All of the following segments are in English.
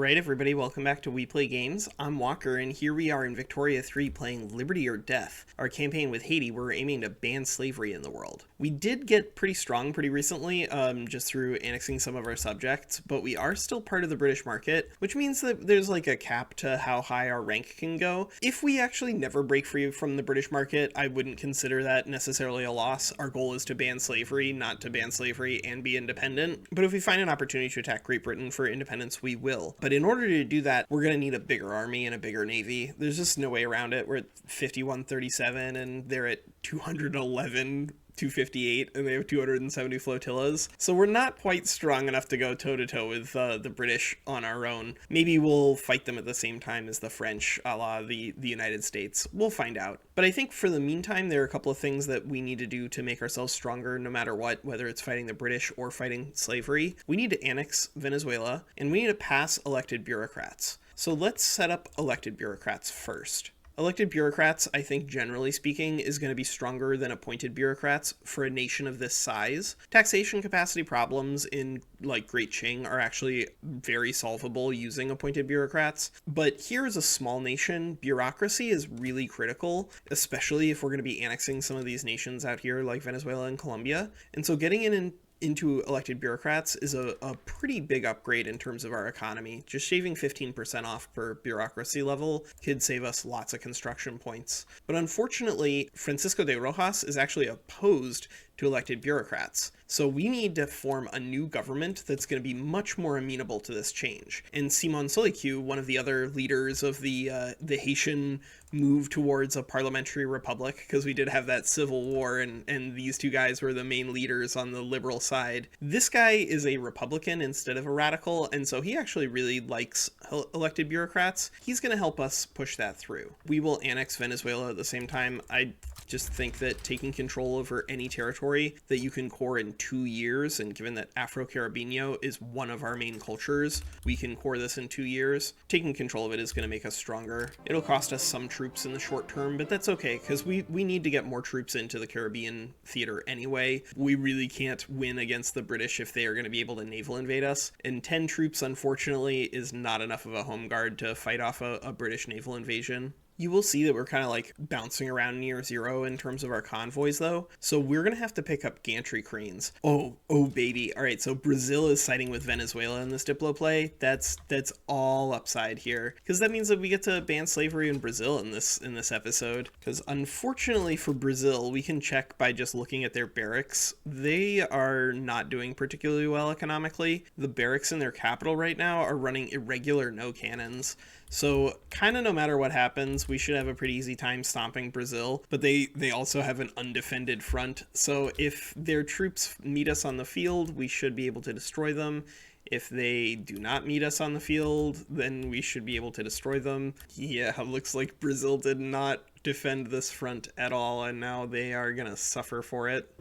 Alright everybody, welcome back to We Play Games. I'm Walker, and here we are in Victoria 3 playing Liberty or Death, our campaign with Haiti where we're aiming to ban slavery in the world. We did get pretty strong pretty recently, just through annexing some of our subjects, but we are still part of the British market, which means that there's like a cap to how high our rank can go. If we actually never break free from the British market, I wouldn't consider that necessarily a loss. Our goal is to ban slavery, not to ban slavery and be independent. But if we find an opportunity to attack Great Britain for independence, we will. But in order to do that, we're going to need a bigger army and a bigger navy. There's just no way around it. We're at 5137 and they're at 211. 258 and they have 270 flotillas, so we're not quite strong enough to go toe-to-toe with the British on our own. Maybe we'll fight them at the same time as the French, a la the United States. We'll find out. But I think for the meantime, there are a couple of things that we need to do to make ourselves stronger no matter what, whether it's fighting the British or fighting slavery. We need to annex Venezuela, and we need to pass elected bureaucrats. So let's set up elected bureaucrats first. Elected bureaucrats, I think generally speaking, is going to be stronger than appointed bureaucrats for a nation of this size. Taxation capacity problems in like Great Qing are actually very solvable using appointed bureaucrats. But here as a small nation, bureaucracy is really critical, especially if we're going to be annexing some of these nations out here like Venezuela and Colombia. And so getting into elected bureaucrats is a pretty big upgrade in terms of our economy. Just shaving 15% off per bureaucracy level could save us lots of construction points. But unfortunately, Francisco de Rojas is actually opposed to elected bureaucrats. So we need to form a new government that's going to be much more amenable to this change. And Simon Solicu, one of the other leaders of the Haitian move towards a parliamentary republic, because we did have that civil war and these two guys were the main leaders on the liberal side. This guy is a Republican instead of a radical, and so he actually really likes elected bureaucrats. He's going to help us push that through. We will annex Venezuela at the same time. I just think that taking control over any territory that you can core in 2 years, and given that Afro-Caribbean is one of our main cultures, we can core this in 2 years. Taking control of it is going to make us stronger. It'll cost us some troops in the short term, but that's okay, because we need to get more troops into the Caribbean theater anyway. We really can't win against the British if they are going to be able to naval invade us, and 10 troops, unfortunately, is not enough of a home guard to fight off a British naval invasion. You will see that we're kind of like bouncing around near zero in terms of our convoys though. So we're going to have to pick up gantry cranes. Oh baby. All right. So Brazil is siding with Venezuela in this Diplo play. That's all upside here, because that means that we get to ban slavery in Brazil in this episode. Because unfortunately for Brazil, we can check by just looking at their barracks. They are not doing particularly well economically. The barracks in their capital right now are running irregular no cannons. So kind of no matter what happens, we should have a pretty easy time stomping Brazil, but they also have an undefended front. So if their troops meet us on the field, we should be able to destroy them. If they do not meet us on the field, then we should be able to destroy them. Yeah, looks like Brazil did not defend this front at all, and now they are gonna suffer for it.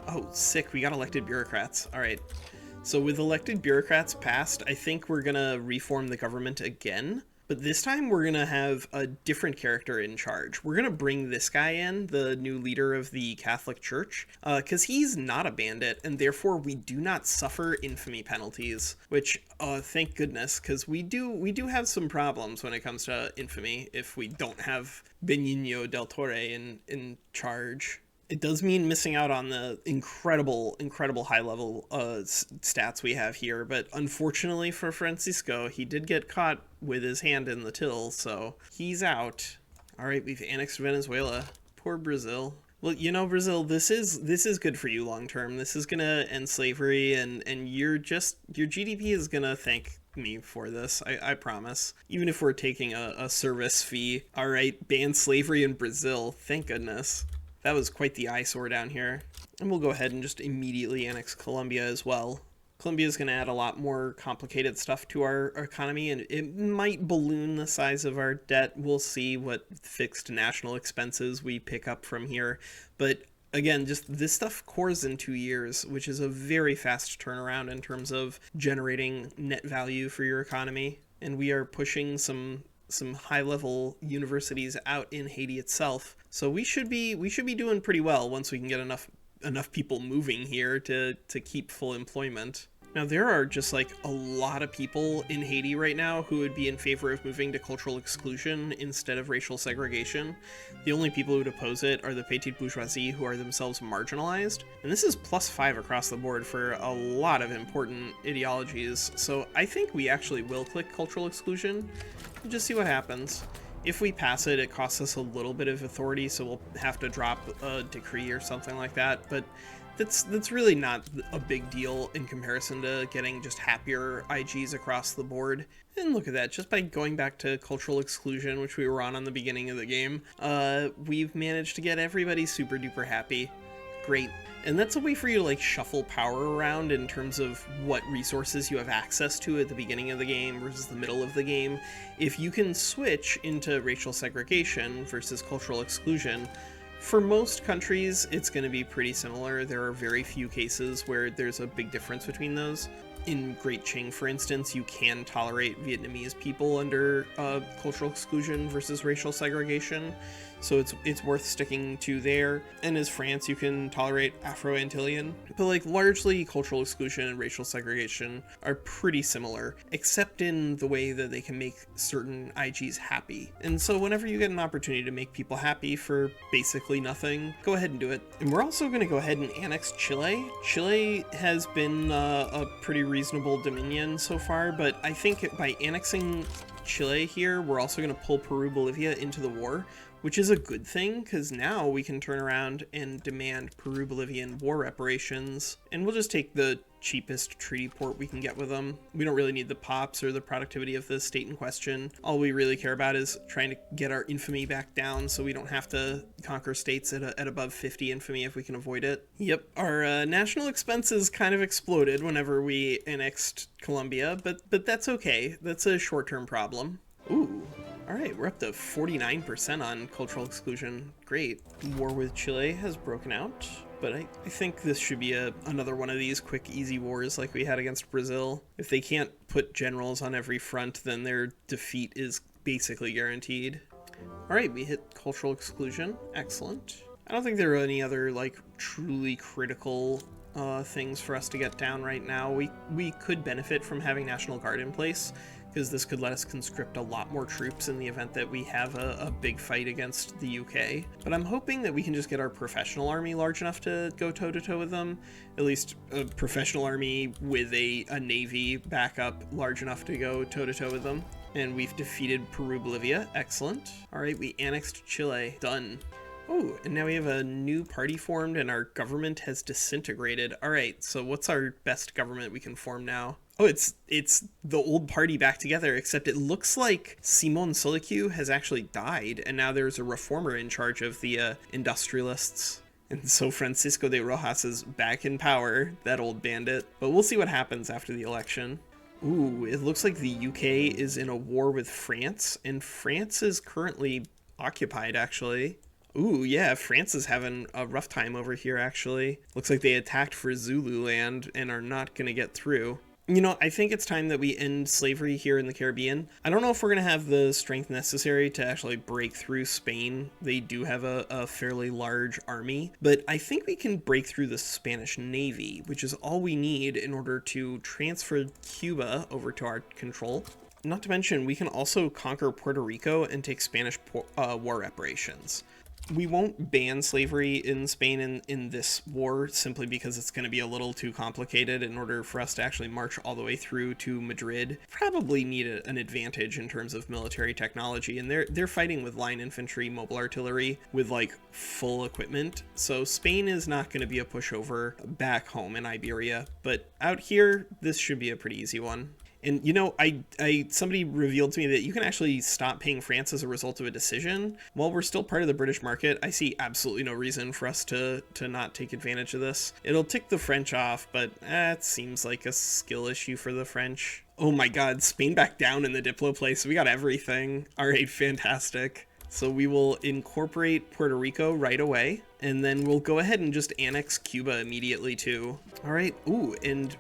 Oh, sick, we got elected bureaucrats. All right. So with elected bureaucrats passed, I think we're gonna reform the government again. But this time we're going to have a different character in charge. We're going to bring this guy in, the new leader of the Catholic Church, because he's not a bandit, and therefore we do not suffer infamy penalties, which, thank goodness, because we do have some problems when it comes to infamy if we don't have Benigno del Torre in charge. It does mean missing out on the incredible high-level stats we have here, but unfortunately for Francisco, he did get caught with his hand in the till, so he's out. All right, we've annexed Venezuela. Poor Brazil. Well, you know, Brazil, this is good for you long-term. This is gonna end slavery, and your GDP is gonna thank me for this, I promise. Even if we're taking a service fee. All right, ban slavery in Brazil. Thank goodness. That was quite the eyesore down here. And we'll go ahead and just immediately annex Colombia as well. Colombia is going to add a lot more complicated stuff to our economy, and it might balloon the size of our debt. We'll see what fixed national expenses we pick up from here. But again, just this stuff cores in 2 years, which is a very fast turnaround in terms of generating net value for your economy. And we are pushing some high-level universities out in Haiti itself. So we should be doing pretty well once we can get enough people moving here to keep full employment. Now, there are just like a lot of people in Haiti right now who would be in favor of moving to cultural exclusion instead of racial segregation. The only people who would oppose it are the petite bourgeoisie, who are themselves marginalized. And this is +5 across the board for a lot of important ideologies. So I think we actually will click cultural exclusion and just see what happens. If we pass it, it costs us a little bit of authority, so we'll have to drop a decree or something like that. But that's really not a big deal in comparison to getting just happier IGs across the board. And look at that, just by going back to cultural exclusion, which we were on the beginning of the game, we've managed to get everybody super duper happy. Great. And that's a way for you to like shuffle power around in terms of what resources you have access to at the beginning of the game versus the middle of the game. If you can switch into racial segregation versus cultural exclusion, for most countries, it's going to be pretty similar. There are very few cases where there's a big difference between those. In Great Qing, for instance, you can tolerate Vietnamese people under cultural exclusion versus racial segregation, so it's worth sticking to there. And as France, you can tolerate Afro-Antillean, but like largely cultural exclusion and racial segregation are pretty similar, except in the way that they can make certain IGs happy. And so whenever you get an opportunity to make people happy for basically nothing, go ahead and do it. And we're also going to go ahead and annex Chile. Chile has been a pretty reasonable dominion so far, but I think by annexing Chile here, we're also going to pull Peru, Bolivia into the war, which is a good thing, because now we can turn around and demand Peru-Bolivian war reparations, and we'll just take the cheapest treaty port we can get with them. We don't really need the pops or the productivity of the state in question. All we really care about is trying to get our infamy back down so we don't have to conquer states at above 50 infamy if we can avoid it. Yep, our national expenses kind of exploded whenever we annexed Colombia, but that's okay. That's a short-term problem. Ooh. All right, we're up to 49% on cultural exclusion. Great. War with Chile has broken out, but I think this should be another one of these quick, easy wars like we had against Brazil. If they can't put generals on every front, then their defeat is basically guaranteed. All right, we hit cultural exclusion. Excellent. I don't think there are any other, like, truly critical things for us to get down right now. We could benefit from having National Guard in place, because this could let us conscript a lot more troops in the event that we have a big fight against the UK. But I'm hoping that we can just get our professional army large enough to go toe-to-toe with them. At least a professional army with a navy backup large enough to go toe-to-toe with them. And we've defeated Peru, Bolivia. Excellent. All right, we annexed Chile. Done. Oh, and now we have a new party formed and our government has disintegrated. All right, so what's our best government we can form now? Oh, it's the old party back together, except it looks like Simon Solicu has actually died, and now there's a reformer in charge of the industrialists. And so Francisco de Rojas is back in power, that old bandit. But we'll see what happens after the election. Ooh, it looks like the UK is in a war with France, and France is currently occupied, actually. Ooh, yeah, France is having a rough time over here, actually. Looks like they attacked for Zululand and are not going to get through. You know, I think it's time that we end slavery here in the Caribbean. I don't know if we're going to have the strength necessary to actually break through Spain. They do have a fairly large army, but I think we can break through the Spanish Navy, which is all we need in order to transfer Cuba over to our control. Not to mention, we can also conquer Puerto Rico and take Spanish war reparations. We won't ban slavery in Spain in this war simply because it's going to be a little too complicated in order for us to actually march all the way through to Madrid. Probably need an advantage in terms of military technology, and they're fighting with line infantry, mobile artillery, with like full equipment. So Spain is not going to be a pushover back home in Iberia, but out here, this should be a pretty easy one. And, you know, somebody revealed to me that you can actually stop paying France as a result of a decision. While we're still part of the British market, I see absolutely no reason for us to not take advantage of this. It'll tick the French off, but it seems like a skill issue for the French. Oh my god, Spain back down in the Diplo place. We got everything. All right, fantastic. So we will incorporate Puerto Rico right away, and then we'll go ahead and just annex Cuba immediately too. All right, ooh, and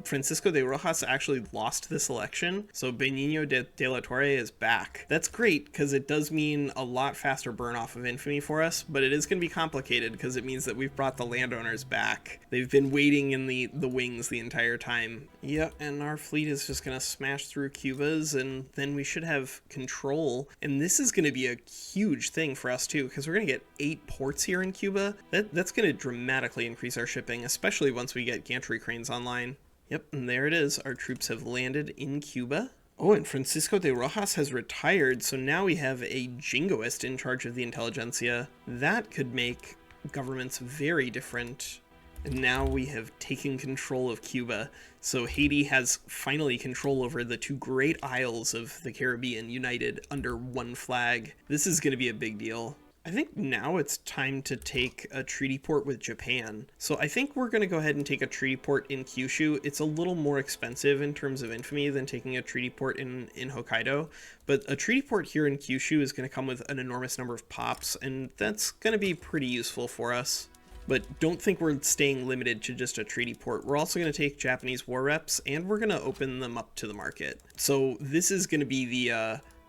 Francisco de Rojas actually lost this election, so Benigno de la Torre is back. That's great, because it does mean a lot faster burn off of infamy for us, but it is going to be complicated, because it means that we've brought the landowners back. They've been waiting in the wings the entire time. Yeah, and our fleet is just going to smash through Cuba's, and then we should have control. And this is going to be a huge thing for us, too, because we're going to get 8 ports here in Cuba. That's going to dramatically increase our shipping, especially once we get gantry cranes online. Yep, and there it is. Our troops have landed in Cuba. Oh, and Francisco de Rojas has retired, so now we have a jingoist in charge of the intelligentsia. That could make governments very different. And now we have taken control of Cuba. So Haiti has finally control over the 2 great isles of the Caribbean united under one flag. This is going to be a big deal. I think now it's time to take a treaty port with Japan. So I think we're going to go ahead and take a treaty port in Kyushu. It's a little more expensive in terms of infamy than taking a treaty port in Hokkaido. But a treaty port here in Kyushu is going to come with an enormous number of pops, and that's going to be pretty useful for us. But don't think we're staying limited to just a treaty port. We're also going to take Japanese war reps, and we're going to open them up to the market. So this is going to be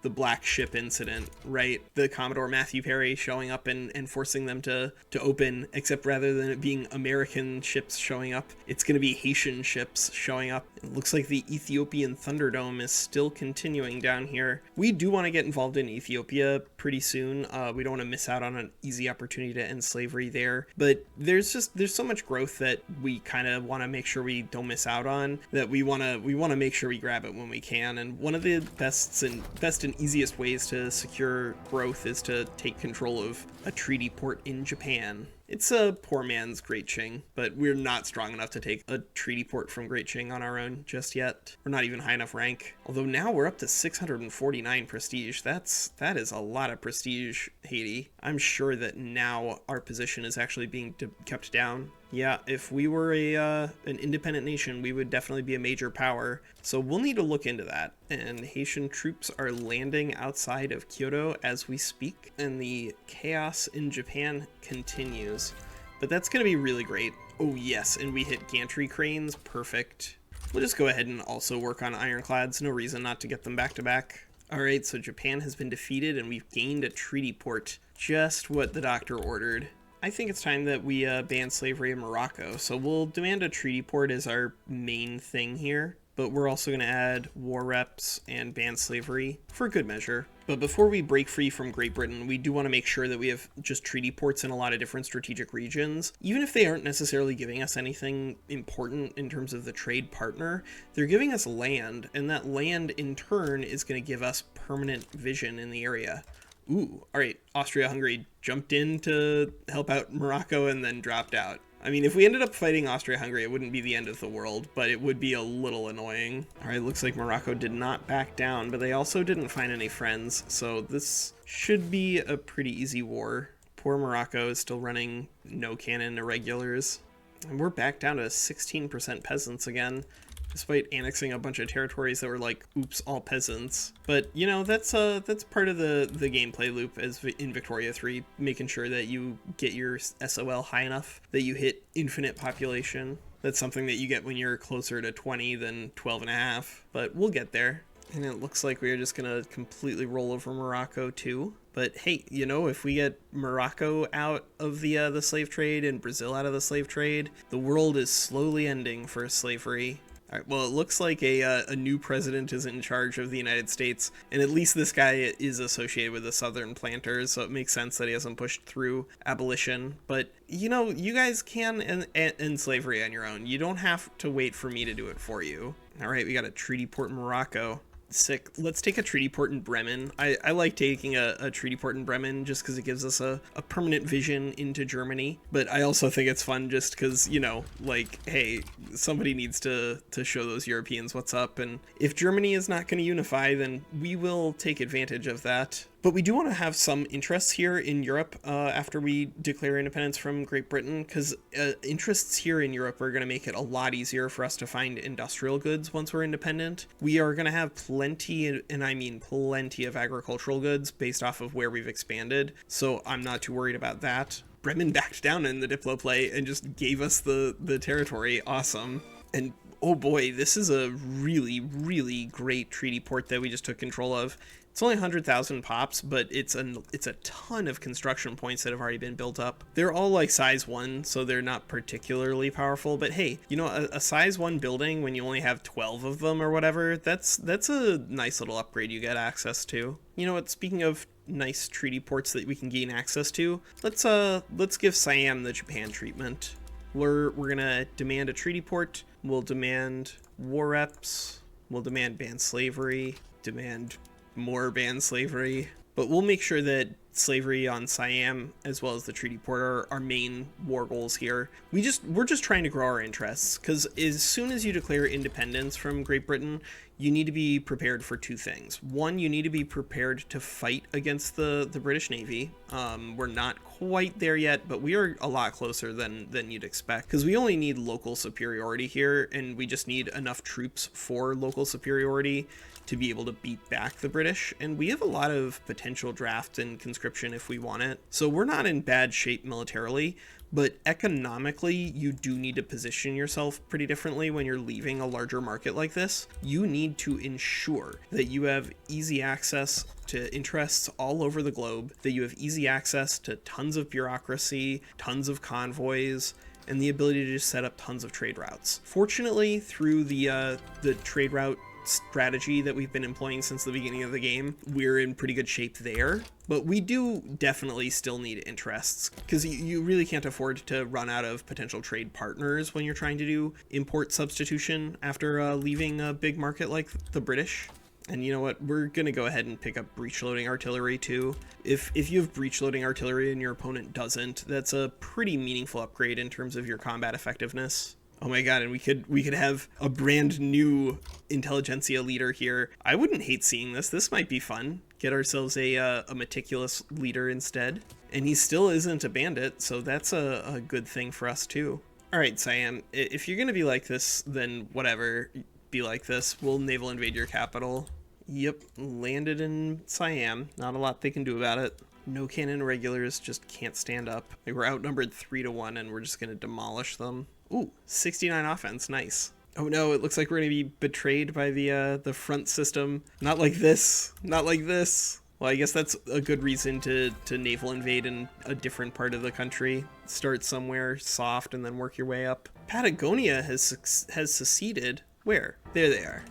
the black ship incident, right? The Commodore Matthew Perry showing up and forcing them to open, except rather than it being American ships showing up, it's going to be Haitian ships showing up. It looks like the Ethiopian Thunderdome is still continuing down here. We do want to get involved in Ethiopia pretty soon. We don't want to miss out on an easy opportunity to end slavery there, but there's so much growth that we kind of want to make sure we don't miss out on, that we want to make sure we grab it when we can. And one of the best and easiest ways to secure growth is to take control of a treaty port in Japan. It's a poor man's Great Qing, but we're not strong enough to take a treaty port from Great Qing on our own just yet. We're not even high enough rank. Although now we're up to 649 prestige. That is a lot of prestige, Haiti. I'm sure that now our position is actually being kept down. Yeah, if we were an independent nation, we would definitely be a major power. So we'll need to look into that. And Haitian troops are landing outside of Kyoto as we speak, and the chaos in Japan continues. But that's going to be really great. Oh yes, and we hit gantry cranes. Perfect. We'll just go ahead and also work on ironclads. No reason not to get them back to back. Alright, so Japan has been defeated and we've gained a treaty port. Just what the doctor ordered. I think it's time that we ban slavery in Morocco, so we'll demand a treaty port as our main thing here, but we're also going to add war reps and ban slavery for good measure. But before we break free from Great Britain, we do want to make sure that we have just treaty ports in a lot of different strategic regions. Even if they aren't necessarily giving us anything important in terms of the trade partner, they're giving us land, and that land in turn is going to give us permanent vision in the area. Ooh, alright, Austria-Hungary jumped in to help out Morocco and then dropped out. I mean, if we ended up fighting Austria-Hungary, it wouldn't be the end of the world, but it would be a little annoying. Alright, looks like Morocco did not back down, but they also didn't find any friends, so this should be a pretty easy war. Poor Morocco is still running no cannon irregulars. And we're back down to 16% peasants again, despite annexing a bunch of territories that were like, oops, all peasants. But, you know, that's part of the gameplay loop as in Victoria 3, making sure that you get your SOL high enough that you hit infinite population. That's something that you get when you're closer to 20 than 12 and a half, but we'll get there. And it looks like we're just gonna completely roll over Morocco too. But hey, you know, if we get Morocco out of the slave trade and Brazil out of the slave trade, the world is slowly ending for slavery. All right, well, it looks like a new president is in charge of the United States, and at least this guy is associated with the Southern planters, so it makes sense that he hasn't pushed through abolition. But, you know, you guys can end slavery on your own. You don't have to wait for me to do it for you. All right, we got a treaty port in Morocco. Sick. Let's take a treaty port in Bremen. I like taking a treaty port in Bremen just because it gives us a permanent vision into Germany. But I also think it's fun just because, you know, like, hey, somebody needs to show those Europeans what's up. And if Germany is not going to unify, then we will take advantage of that. But we do want to have some interests here in Europe after we declare independence from Great Britain, because interests here in Europe are going to make it a lot easier for us to find industrial goods once we're independent. We are going to have plenty, and I mean plenty, of agricultural goods based off of where we've expanded, so I'm not too worried about that. Bremen backed down in the Diplo play and just gave us the territory. Awesome. And Oh boy, this is a really, really great treaty port that we just took control of. It's only 100,000 pops, but it's a ton of construction points that have already been built up. They're all like size 1, so they're not particularly powerful, but hey, you know, a size 1 building when you only have 12 of them or whatever, that's a nice little upgrade you get access to. You know what, speaking of nice treaty ports that we can gain access to, let's give Siam the Japan treatment. We're gonna demand a treaty port, we'll demand war reps, we'll demand ban slavery, demand more ban slavery, but we'll make sure that slavery on Siam as well as the treaty port are our main war goals here. We're just trying to grow our interests, because as soon as you declare independence from Great Britain, you need to be prepared for 2 things. One, you need to be prepared to fight against the British Navy. We're not quite there yet, but we are a lot closer than you'd expect, because we only need local superiority here, and we just need enough troops for local superiority to be able to beat back the British, and we have a lot of potential draft and conscription if we want it. So we're not in bad shape militarily, but economically you do need to position yourself pretty differently when you're leaving a larger market like this. You need to ensure that you have easy access to interests all over the globe, that you have easy access to tons of bureaucracy, tons of convoys, and the ability to just set up tons of trade routes. Fortunately, through the trade route strategy that we've been employing since the beginning of the game, we're in pretty good shape there, but we do definitely still need interests, because you really can't afford to run out of potential trade partners when you're trying to do import substitution after leaving a big market like the British. And you know what, we're gonna go ahead and pick up breech loading artillery too. If you have breech loading artillery and your opponent doesn't, that's a pretty meaningful upgrade in terms of your combat effectiveness. Oh my god, and we could have a brand new intelligentsia leader here. I wouldn't hate seeing this. This might be fun. Get ourselves a meticulous leader instead. And he still isn't a bandit, so that's a good thing for us too. Alright, Siam, if you're gonna be like this, then whatever, be like this. We'll naval invade your capital. Yep, landed in Siam. Not a lot they can do about it. No cannon regulars just can't stand up. Like, we're outnumbered 3-1 and we're just gonna demolish them. Ooh, 69 offense, nice. Oh no, it looks like we're gonna be betrayed by the front system. Not like this, not like this. Well, I guess that's a good reason to naval invade in a different part of the country. Start somewhere soft and then work your way up. Patagonia has seceded. Where? There they are.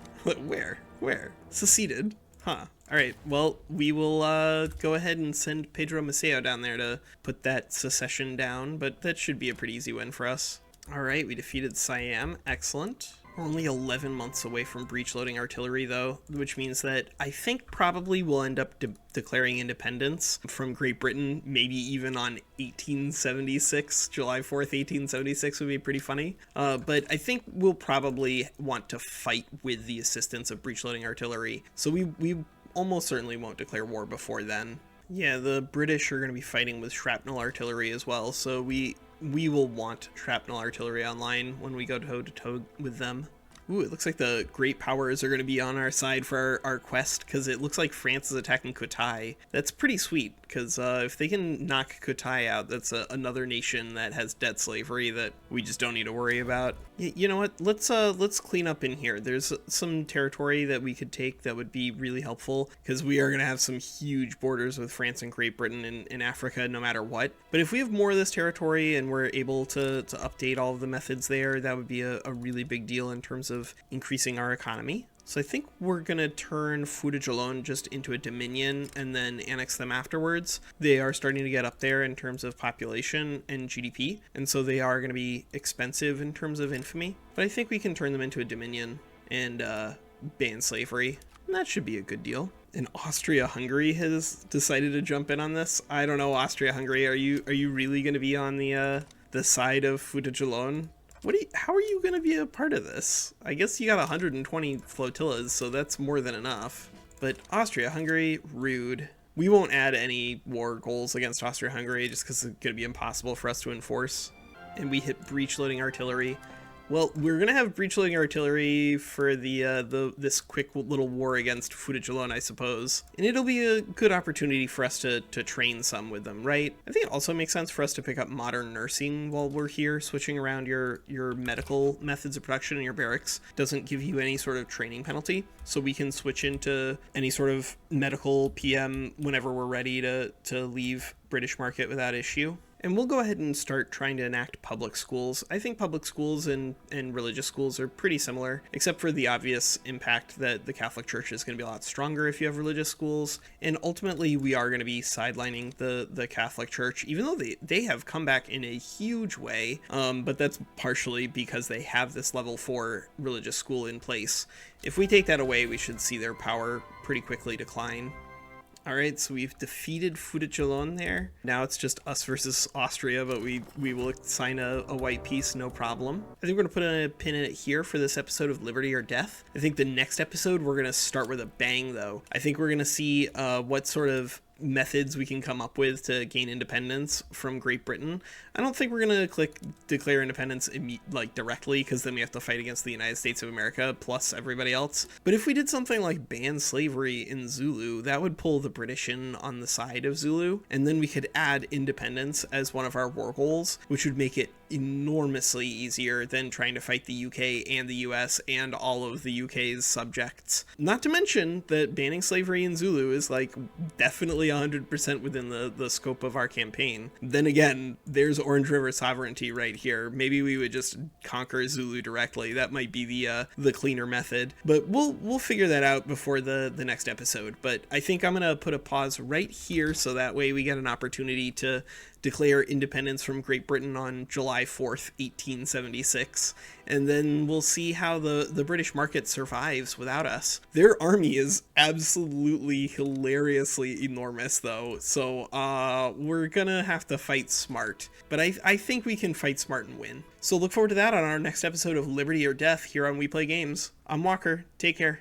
Where? Seceded. Huh. Alright, well, we will go ahead and send Pedro Maceo down there to put that secession down, but that should be a pretty easy win for us. Alright, we defeated Siam. Excellent. We're only 11 months away from breech loading artillery, though, which means that I think probably we'll end up declaring independence from Great Britain, maybe even on 1876. July 4th, 1876 would be pretty funny. But I think we'll probably want to fight with the assistance of breech loading artillery, so we almost certainly won't declare war before then. Yeah, the British are going to be fighting with shrapnel artillery as well, so we will want shrapnel artillery online when we go toe-to-toe with them. Ooh, it looks like the great powers are going to be on our side for our quest, because it looks like France is attacking Kutai. That's pretty sweet, because if they can knock Kutai out, that's another nation that has debt slavery that we just don't need to worry about. You know what? Let's clean up in here. There's some territory that we could take that would be really helpful, because we are going to have some huge borders with France and Great Britain in Africa no matter what. But if we have more of this territory and we're able to update all of the methods there, that would be a really big deal in terms of increasing our economy. So I think we're gonna turn Fujijalon just into a dominion and then annex them afterwards. They are starting to get up there in terms of population and GDP, and so they are gonna be expensive in terms of infamy. But I think we can turn them into a dominion and ban slavery, and that should be a good deal. And Austria-Hungary has decided to jump in on this. I don't know, Austria-Hungary, are you really gonna be on the side of Fujijalon? How are you going to be a part of this? I guess you got 120 flotillas, so that's more than enough. But Austria-Hungary, rude. We won't add any war goals against Austria-Hungary just because it's going to be impossible for us to enforce. And we hit breech loading artillery. Well, we're gonna have breech-loading artillery for the this quick little war against Fudicellone, I suppose, and it'll be a good opportunity for us to train some with them, right? I think it also makes sense for us to pick up modern nursing while we're here. Switching around your medical methods of production in your barracks doesn't give you any sort of training penalty, so we can switch into any sort of medical PM whenever we're ready to leave British market without issue. And we'll go ahead and start trying to enact public schools. I think public schools and religious schools are pretty similar, except for the obvious impact that the Catholic Church is going to be a lot stronger if you have religious schools. And ultimately, we are going to be sidelining the Catholic Church, even though they have come back in a huge way. But that's partially because they have this level 4 religious school in place. If we take that away, we should see their power pretty quickly decline. Alright, so we've defeated Fudicellone there. Now it's just us versus Austria, but we will sign a white peace, no problem. I think we're going to put a pin in it here for this episode of Liberty or Death. I think the next episode we're going to start with a bang, though. I think we're going to see what sort of methods we can come up with to gain independence from Great Britain. I don't think we're going to declare independence directly, because then we have to fight against the United States of America plus everybody else. But if we did something like ban slavery in Zulu, that would pull the British in on the side of Zulu, and then we could add independence as one of our war goals, which would make it enormously easier than trying to fight the UK and the US and all of the UK's subjects. Not to mention that banning slavery in Zulu is definitely 100% within the scope of our campaign. Then again, there's Orange River sovereignty right here. Maybe we would just conquer Zulu directly. That might be the cleaner method, but we'll figure that out before the next episode. But I think I'm gonna put a pause right here so that way we get an opportunity to declare independence from Great Britain on July 4th, 1876, and then we'll see how the British market survives without us. Their army is absolutely hilariously enormous, though, so we're gonna have to fight smart, but I think we can fight smart and win. So look forward to that on our next episode of Liberty or Death here on We Play Games. I'm Walker. Take care.